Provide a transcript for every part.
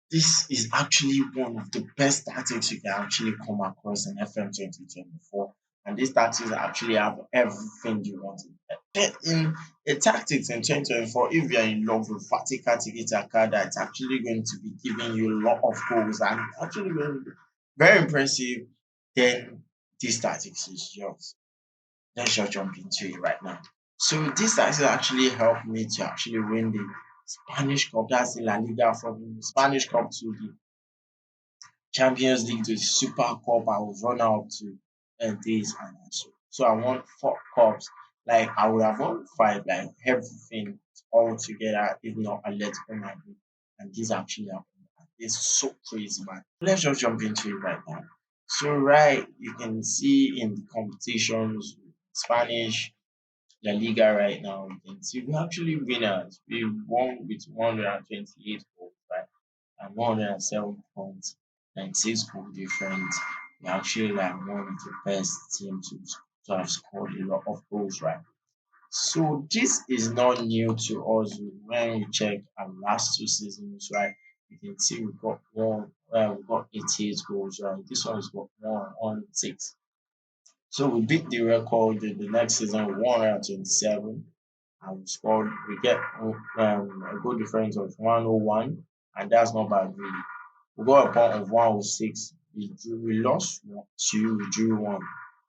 This is actually one of the best tactics you can actually come across in FM 2024. And these tactics actually have everything you want in there. In a tactics in 2024, if you're in love with vertical tiki taka, that's actually going to be giving you a lot of goals and actually going to be very impressive, then this tactics is yours. Let's just jump into it right now. So this has actually helped me to actually win the Spanish Cup. That's the La Liga, from the Spanish Cup to the Champions League to the Super Cup. I was run out to this and so I won 4 cups. Like I would have won 5, like everything all together, if not Atletico Madrid. And this actually happened. It's so crazy, man. Let's just jump into it right now. So right, you can see in the competitions, Spanish La Liga right now, you can see we're actually winners. We won with 128 goals, right? And 107 points, 96 goal difference. We're actually like one of the best teams to have scored a lot of goals, right? So this is not new to us. When we check our last 2 seasons, right, you can see we got 88 goals, right? This one's got 116. So we beat the record in the next season with 127, and we get a goal difference of 101, and that's not bad really. We got a point of 106. We lost 2, we drew 1,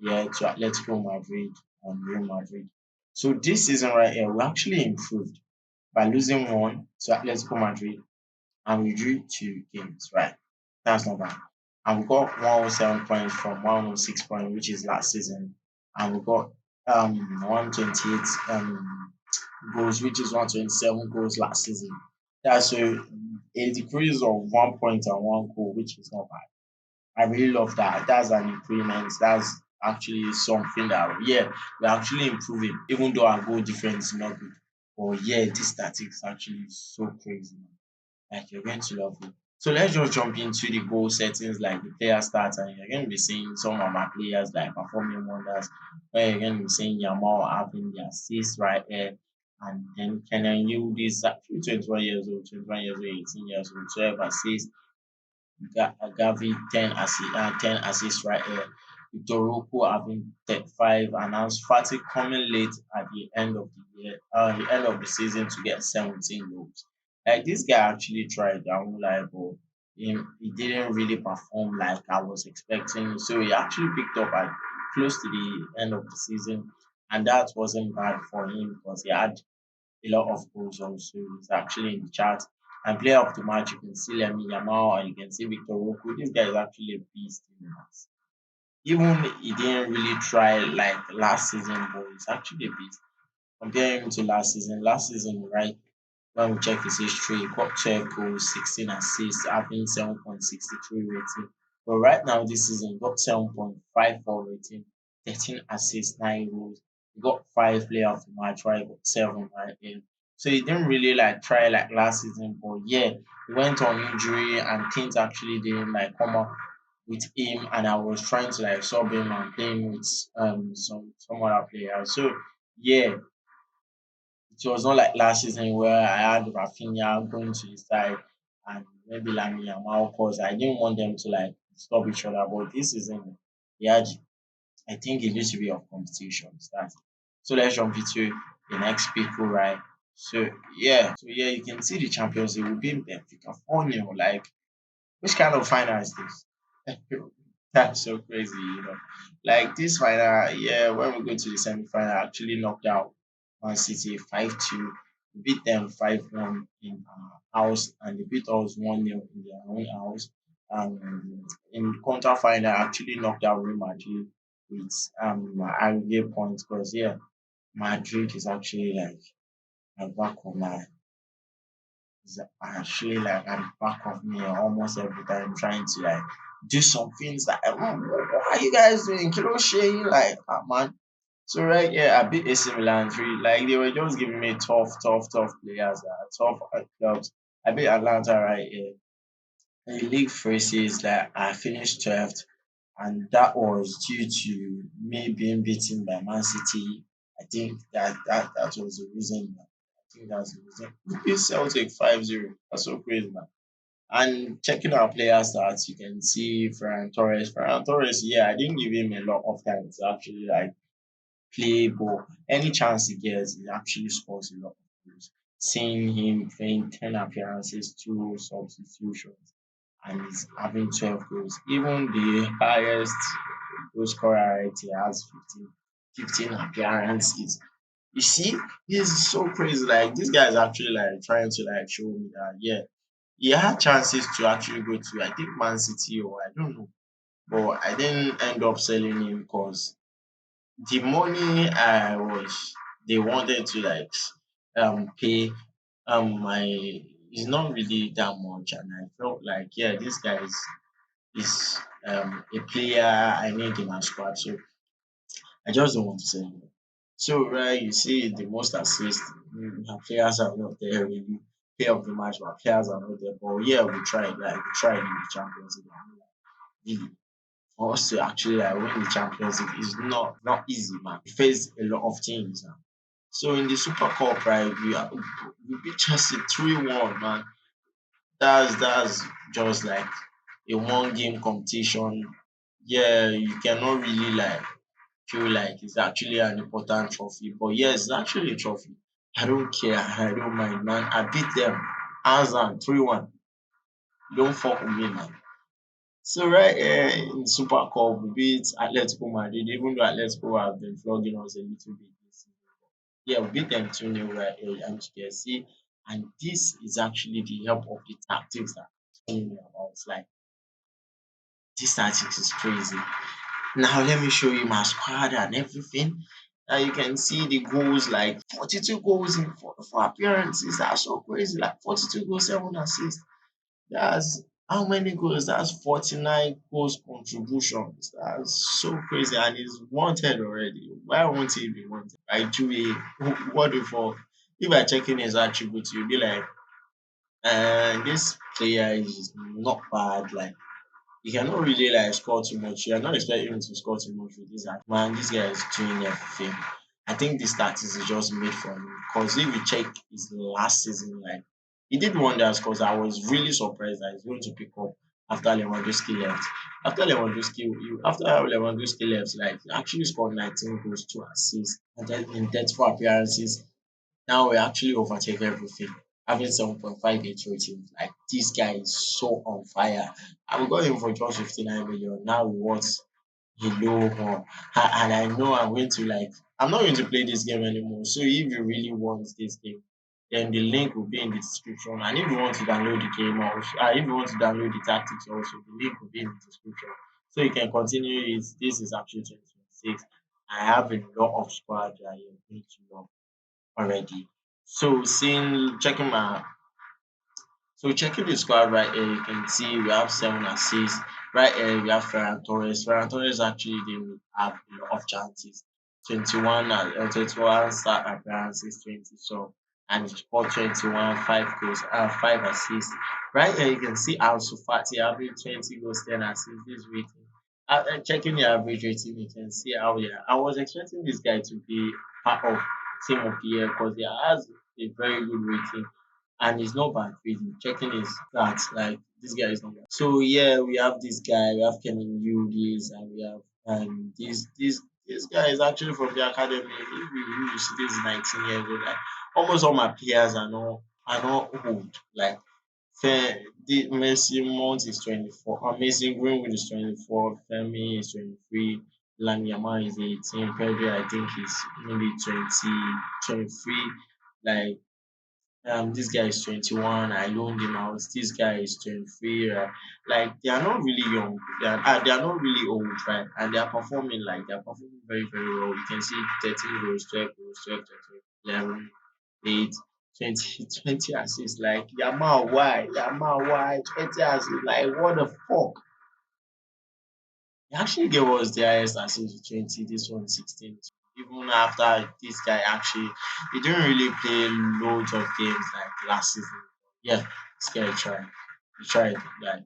yeah, to Atletico Madrid and Real Madrid. So this season right here, we actually improved by losing 1 to Atletico Madrid and we drew 2 games, right? That's not bad. And we got 107 points from 106 points, which is last season. And we got 128 goals, which is 127 goals last season. That's a decrease of 1 point and 1 goal, which is not bad. I really love that. That's an improvement. That's actually something that, yeah, we're actually improving, even though our goal difference is not good. But yeah, this statistics actually is so crazy, man. Like you're going to love it. So let's just jump into the goal settings, like the player stats, and you're going to be seeing some of my players like performing wonders. Where you're going to be seeing Yamal having the assist right here, and then Kenan you this actually 21 years old, 21 years old, 18 years old, 12 assists. Gavi 10 assists right here. Victor Roko having 35, and Fati coming late at the end of the year, the end of the season to get 17 goals. Like this guy actually tried, I won't lie, but he didn't really perform like I was expecting. So he actually picked up at close to the end of the season, and that wasn't bad for him because he had a lot of goals also. He's actually in the chart. And player of the match, you can see Lemmy Yamal and you can see Victor Roko. This guy is actually a beast in the match. Even he didn't really try like last season, but he's actually a beast. Comparing him to last season, right? When we check his history, he got 12 goals, 16 assists, having 7.63 rating. But right now, this season, he got 7.54 rating, 13 assists, 9 goals. He got 5 player of the match, right? He got 7 right here. So he didn't really like try like last season, but yeah, he went on injury and things actually didn't like come up with him, and I was trying to like sub him and play him with some other players. So yeah, it was not like last season where I had Rafinha going to his side and maybe Lamine Yamal because I didn't want them to like stop each other. But this season, he had, I think it needs to be of competition. So let's jump into the next people, right? So yeah, you can see the Champions League will be in Benfica 4-0. Like, which kind of final is this? That's so crazy, you know. Like this final, yeah, when we go to the semi-final, actually knocked out Man City 5-2. We beat them 5-1 in our house, and they beat us 1-0 in their own house. In quarter final, actually knocked out Real Madrid with aggregate points because yeah, Madrid is actually like at the back of my is actually like at the back of me almost every time trying to like do some things that what are you guys doing? Crochet like man. So right here I beat AC Milan 3. Like they were just giving me tough players, tough clubs. I beat Atlanta right here. In the league phases that I finished 12th, and that was due to me being beaten by Man City. I think that was the reason. I think that's the reason. We beat Celtic 5-0. That's so crazy, man. And checking our player stats, you can see Ferran Torres. Ferran Torres, yeah, I didn't give him a lot of time to actually like play ball. Any chance he gets, he actually scores a lot of goals. Seeing him playing 10 appearances, two substitutions, and he's having 12 goals. Even the highest goal scorer rate, he has 15 appearances. You see, he's so crazy. Like this guy is actually like trying to like show me that yeah, he had chances to actually go to I think Man City or I don't know, but I didn't end up selling him because the money I was they wanted to like pay my is not really that much, and I felt like yeah, this guy is a player I need in my squad, so I just don't want to sell him. So right, you see the most assists, our players are not there really. Player of the match, our players are not there. But yeah, we tried. Like we tried in the Champions League. Really, for us to actually like win the Champions League is not easy, man. We face a lot of teams now. So in the Super Cup, right, we beat Chelsea 3-1, man. That's just like a one game competition. Yeah, you cannot really like feel like it's actually an important trophy. But yes, it's actually a trophy. I don't care. I don't mind, man. I beat them hands down 3-1. Don't fuck with me, man. So right here in Super Cup, we beat Atletico Madrid, even though Atletico have been flogging us a little bit this season. Yeah, we beat them 2-0 right here, and you can see, and this is actually the help of the tactics that I'm telling you about. It's like this tactics is crazy. Now let me show you my squad and everything. Now you can see the goals like 42 goals in four appearances. That's so crazy. Like 42 goals, 7 assists. That's how many goals? That's 49 goals contributions. That's so crazy. And he's wanted already. Why won't he be wanted? By Juve, what the fuck? If I check in his attributes, you'll be like, this player is not bad. Like you cannot really like score too much. You're not expecting him to score too much with this act. Man, this guy is doing everything. I think this tactics is just made for him. Because if you check his last season, like he did wonders because I was really surprised that he's going to pick up after Lewandowski left. After Lewandowski left, like he actually scored 19 goals, 2 assists, and then in 34 appearances. Now we actually overtake everything. Having 7.58 rating. Like this guy is so on fire. And we got him for just 59 million. Now we want below more. And I know I'm not going to play this game anymore. So if you really want this game, then the link will be in the description. And if you want to download the game also, if you want to download the tactics also, the link will be in the description. So you can continue it. This is actually 2026. I have a lot of squad that you're going to love already. So seeing checking my so checking the squad right here, you can see we have 7 assists. Right here we have Ferran Torres. Ferran Torres actually didn't have a lot of chances. 21 start appearances, 20 so and he scored 21, 5 goals, 5 assists. Right here you can see Ansu Fati having 20 goals, 10 assists this rating. Checking the average rating, you can see how yeah. I was expecting this guy to be part of team of the year because he has a very good rating and he's not bad reading. Checking his stats, like this guy is not bad. So yeah, we have this guy, we have Kenan Hughes, and we have this guy is actually from the academy. If you see this is 19 years old. Like almost all my players are not old. Like the Messi Mount is 24. Amazing Greenwood is 24. Femi is 23. Lanyama is 18. Pedro I think is maybe 20, 23. Like this guy is 21. I loaned him out. This guy is 23. Like they are not really young. They are not really old, right? And they are performing very very well. You can see 13 goals, 12 goals, 12, 13, 11, 8, 20, 20 assists. Like Yamal, why? Yamal, why? 20 assists. Like what the fuck? He actually gave us the highest assist with 20. This one 16. Even after this guy actually, he didn't really play loads of games like last season. Yeah, this guy tried. He tried. Like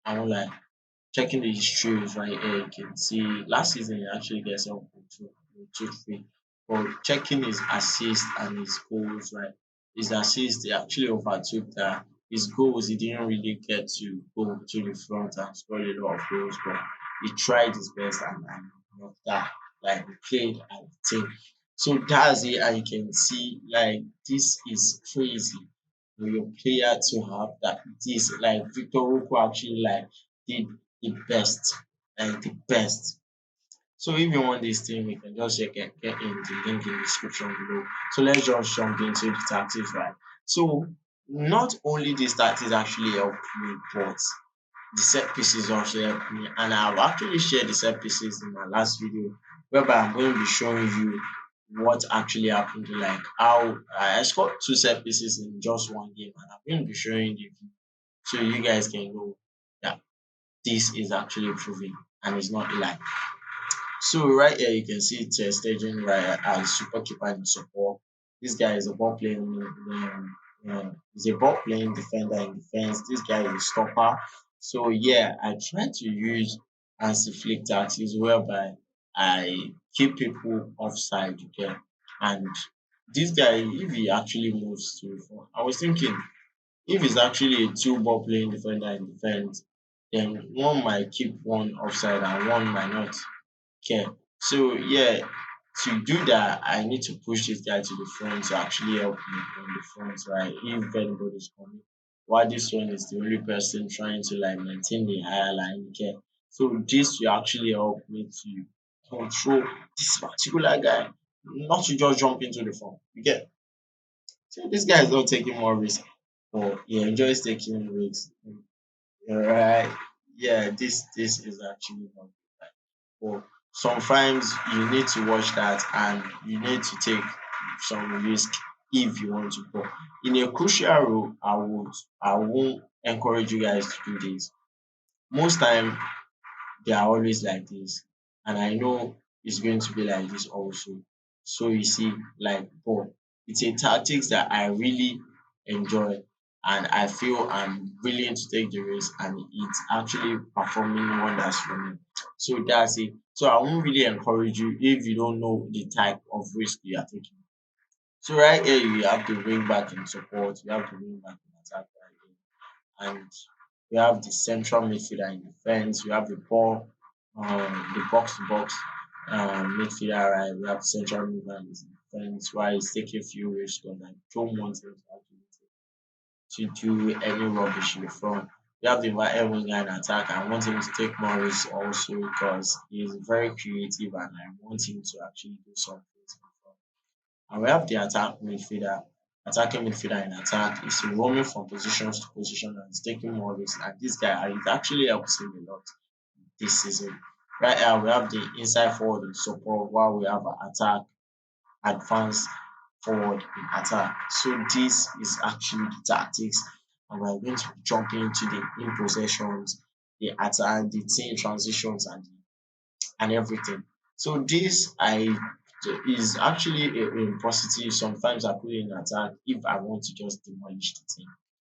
I won't lie. Checking the histories right here, you can see last season he actually gets up to 3. But checking his assists and his goals, right? His assists they actually overtook that. his goals, he didn't really get to go to the front and score a lot of goals, but he tried his best and that like he played as a team. So that's it, and you can see like this is crazy for your player to have that this like Victor Ruko actually like did the best, like the best. So if you want this thing, you can just get in the link in the description below. So let's just jump into the tactics, right? So not only this tactics actually help me, but the set pieces also help me. And I've actually shared the set pieces in my last video, whereby I'm going to be showing you what actually happened, like how I scored two set pieces in just one game, and I'm going to be showing you so you guys can know that this is actually proving and it's not a lie. So right here you can see Ter Stegen right as super keeper in support. This guy is a ball playing he's a ball playing defender in defense. This guy is a stopper. So yeah, I try to use anti-flick tactics whereby I keep people offside, okay? And this guy, if he actually moves to the front, I was thinking if he's actually a two ball playing defender in defense, then one might keep one offside and one might not. Okay, so yeah, to do that, I need to push this guy to the front to actually help me on the front, right? If anybody's coming, while this one is the only person trying to like maintain the higher line, okay. So this will actually help me to control this particular guy, not to just jump into the front. You get so this guy is not taking more risk, but he enjoys taking risks. Right? Yeah, this is actually not good. But sometimes you need to watch that and you need to take some risk if you want to. But in a crucial role, I won't encourage you guys to do this. Most time they are always like this, and I know it's going to be like this also. So you see, like, but it's a tactics that I really enjoy, and I feel I'm willing to take the risk, and it's actually performing wonders for me. So that's it. So I won't really encourage you if you don't know the type of risk you are taking. So right here you have the wing back in support, you have the wing back in attack right here, and you have the central midfielder in defense, you have the ball, the box to box midfielder, right? We have central midfielder in defense, while he's taking a few risks because I don't want him to do any rubbish in the front. You have the right winger in attack. I want him to take more risks also because he's very creative and I want him to actually do something in the front. And we have the attacking midfielder in attack. He's roaming from positions to position and he's taking more risks. And this guy, it actually helps him a lot this season. Right now, we have the inside forward in support while we have an attack, advanced forward in attack. So this is actually the tactics, and we're going to be jumping into the in possessions, the attack, the team transitions, and everything. So this I is actually a positive. Sometimes I put in attack if I want to just demolish the team.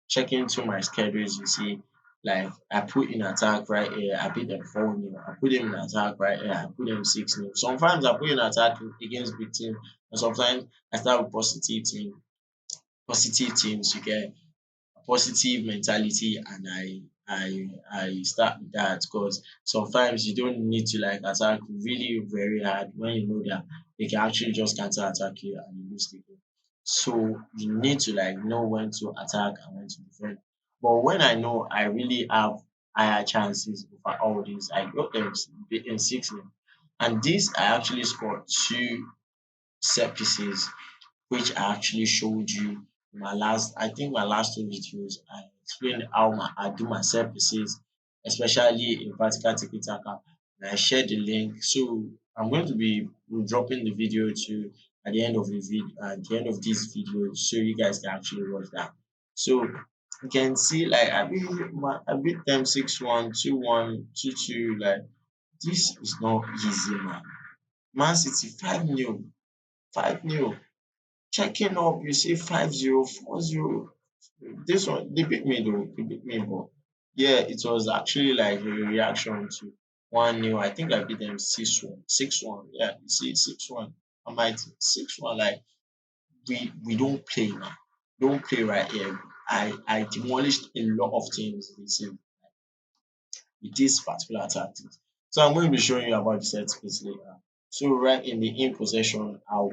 Checking through my schedules, you see, like I put in attack right here, I beat them 4-0. I put them in attack right here, I put them 6-0. Sometimes I put in attack against big team, and sometimes I start with positive teams. You get positive mentality and I start with that because sometimes you don't need to like attack really very hard when you know that they can actually just counter attack you and you lose the game. So you need to like know when to attack and when to defend. But when I know I really have higher chances over all these, I got them in 6 and this I actually scored two set pieces which I actually showed you in my last, I think my last two videos. I explained how I do my services, especially in vertical tiki taka. And I shared the link. So I'm going to be dropping the video to at the end of the video, at the end of this video, so you guys can actually watch that. So you can see like I beat them 6-1, 2-1, 2-2. Like this is not easy, man. Man City 5-0, 5-0. Checking up, you see 5-0, 4-0. This one, they beat me though. They beat me, but yeah, it was actually like a reaction to 1-0. I think I beat them 6-1. 6-1. Yeah, you see, 6-1. I might 6-1. Like we don't play now. Don't play right here. I demolished a lot of things with this particular tactic. So I'm going to be showing you about the set piece later. So right in the in possession, I'll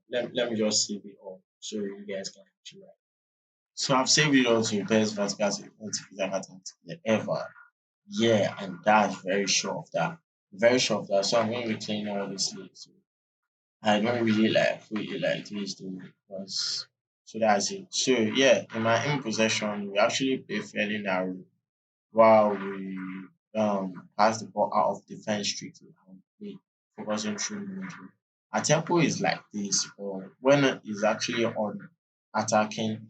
let me just save it all so you guys can actually write. So I've saved it all to best vertical tactic ever. Yeah, and that's very sure of that. Very sure of that. So I'm going to be cleaning all this later. So I don't really like put it like this though because so that's it. So yeah, in my in possession we actually play fairly narrow while we pass the ball out of defense strictly and play focusing through the middle. Our tempo is like this, but when it's actually on attacking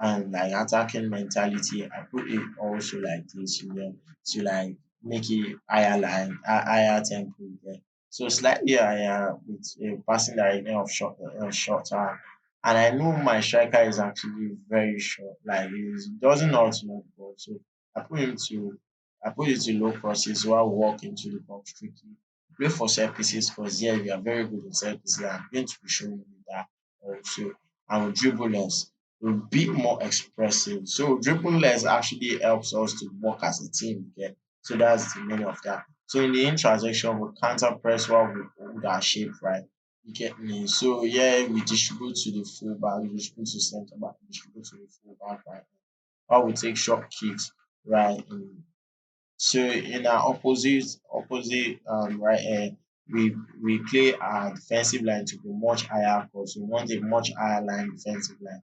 and like attacking mentality, I put it also like this, to like make it higher line, higher tempo. Yeah. So slightly higher with a passing direction of shorter. And I know my striker is actually very short, like he doesn't know how to move the ball. So I put him to I put it to low crosses while walk into the box tricky. Play for set pieces because yeah, we are very good at set pieces. I'm going to be showing you that also. And with dribble less will be more expressive. So dribbling less actually helps us to work as a team. Yeah. So that's the meaning of that. So in the in transaction, we counter press while we hold our shape right. You get me? So yeah, we distribute to the fullback, we distribute to centre back, we distribute to the fullback right. Or we take short kicks right so in our opposite right we play our defensive line to be much higher because we want a much higher line defensive line.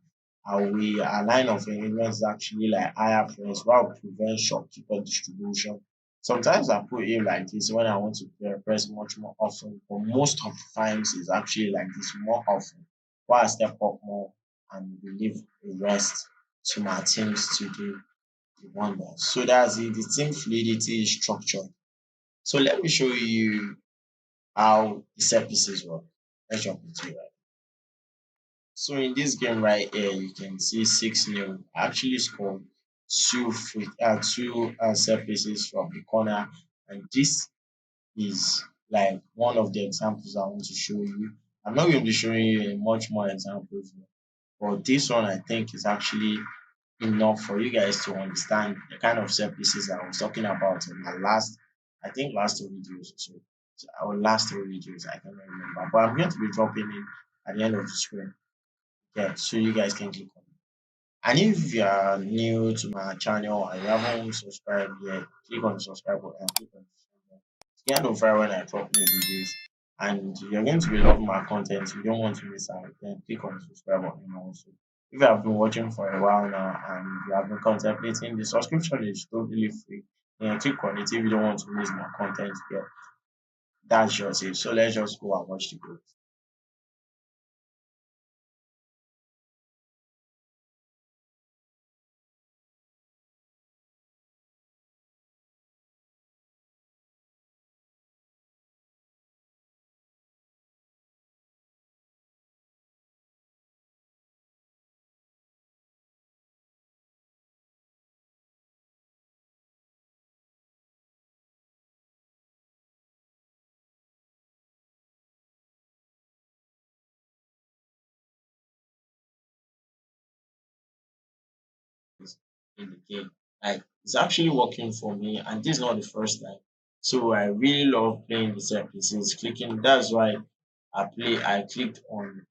And our line of engagement is actually like higher press while we prevent shopkeeper distribution. Sometimes I put it like this when I want to press much more often, but most of the times it's actually like this more often. While I step up more and we leave the rest to my teams to do the wonders. So that's it. The team fluidity is structured. So let me show you how the set pieces work. Let's jump into it. So in this game right here, you can see 6-0. I actually scored two set pieces from the corner, and this is like one of the examples I want to show you. I'm not going to be showing you much more examples, but this one I think is actually enough for you guys to understand the kind of set pieces I was talking about in my last, I think last two videos or so. So our last three videos, I cannot remember. But I'm going to be dropping it at the end of the screen. Yeah, so you guys can click on it. And if you are new to my channel and you haven't subscribed yet, click on the subscribe button and click on the bell. You get notified when I drop new videos. And you're going to be loving my content. You don't want to miss out. Then click on the subscribe button also. If you have been watching for a while now and you have been contemplating, the subscription is totally free. Then click on it if you don't want to miss my content. Yeah, that's just it. So let's just go and watch the video. In the game. Like it's actually working for me, and this is not the first time. So I really love playing the set pieces, clicking. That's why I clicked on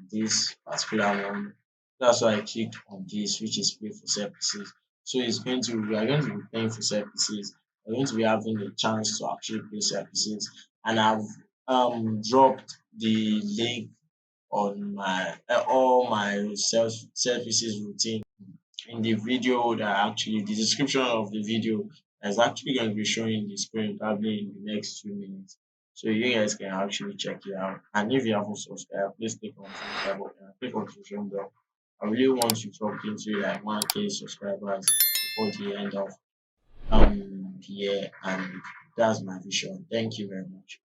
this particular one. That's why I clicked on this, which is play for set pieces. So it's going to we are going to be playing for set pieces. We're going to be having the chance to actually play set pieces, and I've dropped the link on my all my services routine in the video that actually the description of the video is actually going to be showing the screen probably in the next 2 minutes. So you guys can actually check it out. And if you haven't subscribed, please click on subscribe button and click on the notification bell. I really want to talk into like 1K subscribers before the end of the year, and that's my vision. Thank you very much.